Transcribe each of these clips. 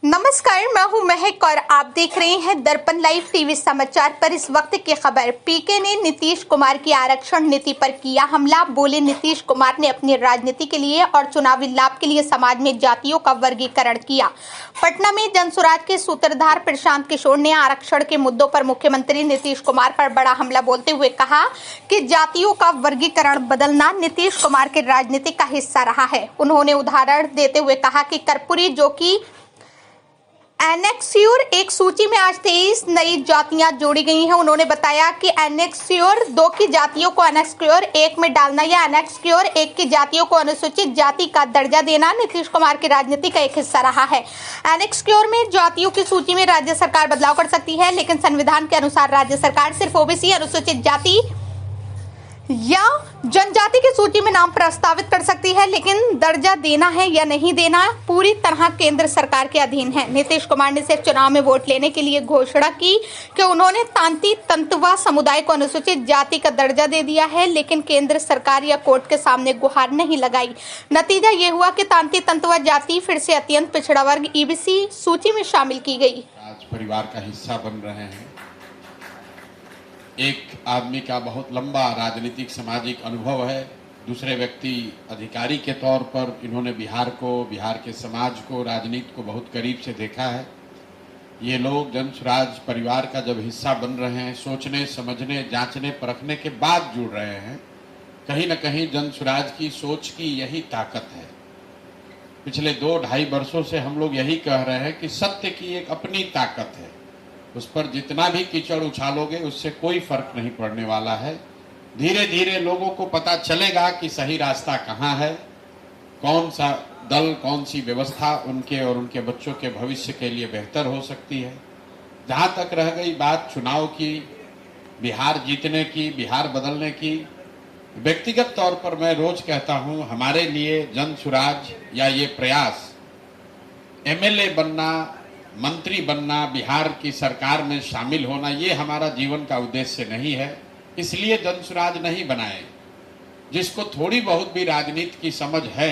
नमस्कार, मैं हूं महक और आप देख रहे हैं दर्पण लाइव टीवी समाचार। पर इस वक्त की खबर। पीके ने नीतीश कुमार की आरक्षण नीति पर किया हमला। बोले नीतीश कुमार ने अपनी राजनीति के लिए और चुनावी लाभ के लिए समाज में जातियों का वर्गीकरण किया। पटना में जनसुराज के सूत्रधार प्रशांत किशोर ने आरक्षण के मुद्दों पर मुख्यमंत्री नीतीश कुमार पर बड़ा हमला बोलते हुए कहा कि जातियों का वर्गीकरण बदलना नीतीश कुमार के राजनीति का हिस्सा रहा है। उन्होंने उदाहरण देते हुए कहा कि कर्पूरी, जो कि एनेक्स्योर एक सूची में आज 23 नई जातियां जोड़ी गई हैं। उन्होंने बताया कि एनेक्स्योर 2 की जातियों को एनेक्स्योर 1 में डालना या एनेक्स्योर 1 की जातियों को अनुसूचित जाति का दर्जा देना नीतीश कुमार की राजनीति का एक हिस्सा रहा है। एनेक्स्योर में जातियों की सूची में राज्य सरकार बदलाव कर सकती है, लेकिन संविधान के अनुसार राज्य सरकार सिर्फ ओबीसी, अनुसूचित जाति या जनजाति की सूची में नाम प्रस्तावित कर सकती है, लेकिन दर्जा देना है या नहीं देना पूरी तरह केंद्र सरकार के अधीन है। नीतीश कुमार ने सिर्फ चुनाव में वोट लेने के लिए घोषणा की कि उन्होंने तांती तंतुवा समुदाय को अनुसूचित जाति का दर्जा दे दिया है, लेकिन केंद्र सरकार या कोर्ट के सामने गुहार नहीं लगाई। नतीजा ये हुआ कि तांती तंतुवा जाति फिर से अत्यंत पिछड़ा वर्ग ईबीसी सूची में शामिल की गई। आज परिवार का हिस्सा बन रहे हैं। एक आदमी का बहुत लंबा राजनीतिक सामाजिक अनुभव है, दूसरे व्यक्ति अधिकारी के तौर पर इन्होंने बिहार के समाज को, राजनीति को बहुत करीब से देखा है। ये लोग जनसुराज परिवार का जब हिस्सा बन रहे हैं, सोचने समझने जांचने परखने के बाद जुड़ रहे हैं। कहीं न कहीं जनसुराज की सोच की यही ताकत है। पिछले 2-2.5 वर्षों से हम लोग यही कह रहे हैं कि सत्य की एक अपनी ताकत है, उस पर जितना भी कीचड़ उछालोगे उससे कोई फर्क नहीं पड़ने वाला है। धीरे धीरे लोगों को पता चलेगा कि सही रास्ता कहाँ है, कौन सा दल, कौन सी व्यवस्था उनके और उनके बच्चों के भविष्य के लिए बेहतर हो सकती है। जहाँ तक रह गई बात चुनाव की, बिहार जीतने की, बिहार बदलने की, व्यक्तिगत तौर पर मैं रोज कहता हूँ, हमारे लिए जनसुराज या ये प्रयास एमएलए बनना, मंत्री बनना, बिहार की सरकार में शामिल होना, ये हमारा जीवन का उद्देश्य नहीं है। इसलिए जनसुराज नहीं बनाए। जिसको थोड़ी बहुत भी राजनीति की समझ है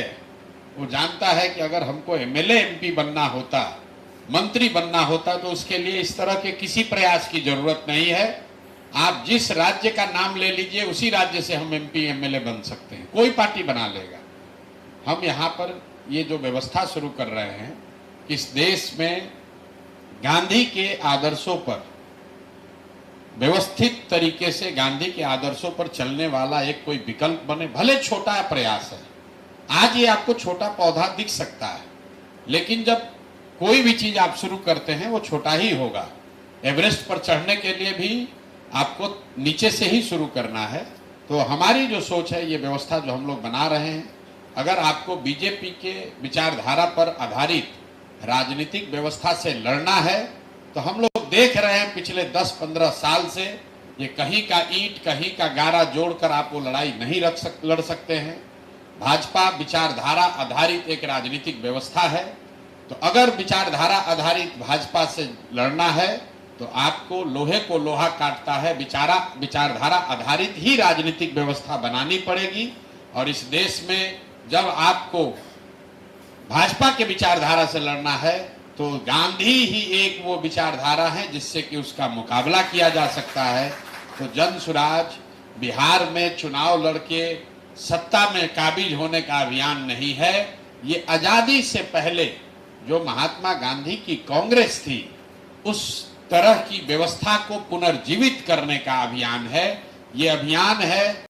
वो जानता है कि अगर हमको एमएलए एमपी बनना होता, मंत्री बनना होता, तो उसके लिए इस तरह के किसी प्रयास की जरूरत नहीं है। आप जिस राज्य का नाम ले लीजिए, उसी राज्य से हम एमपी एमएलए बन सकते हैं, कोई पार्टी बना लेगा। हम यहाँ पर ये जो व्यवस्था शुरू कर रहे हैं, इस देश में गांधी के आदर्शों पर, व्यवस्थित तरीके से गांधी के आदर्शों पर चलने वाला एक कोई विकल्प बने। भले छोटा प्रयास है, आज ये आपको छोटा पौधा दिख सकता है, लेकिन जब कोई भी चीज आप शुरू करते हैं वो छोटा ही होगा। एवरेस्ट पर चढ़ने के लिए भी आपको नीचे से ही शुरू करना है। तो हमारी जो सोच है, ये व्यवस्था जो हम लोग बना रहे हैं, अगर आपको बीजेपी के विचारधारा पर आधारित राजनीतिक व्यवस्था से लड़ना है, तो हम लोग देख रहे हैं पिछले 10-15 साल से, ये कहीं का ईंट कहीं का गारा जोड़कर आप वो लड़ाई नहीं लड़ सकते हैं। भाजपा विचारधारा आधारित एक राजनीतिक व्यवस्था है, तो अगर विचारधारा आधारित भाजपा से लड़ना है तो आपको लोहे को लोहा काटता है, विचारधारा आधारित ही राजनीतिक व्यवस्था बनानी पड़ेगी। और इस देश में जब आपको भाजपा के विचारधारा से लड़ना है, तो गांधी ही एक वो विचारधारा है जिससे कि उसका मुकाबला किया जा सकता है। तो जनसुराज बिहार में चुनाव लड़के सत्ता में काबिज होने का अभियान नहीं है। ये आजादी से पहले जो महात्मा गांधी की कांग्रेस थी, उस तरह की व्यवस्था को पुनर्जीवित करने का अभियान है। ये अभियान है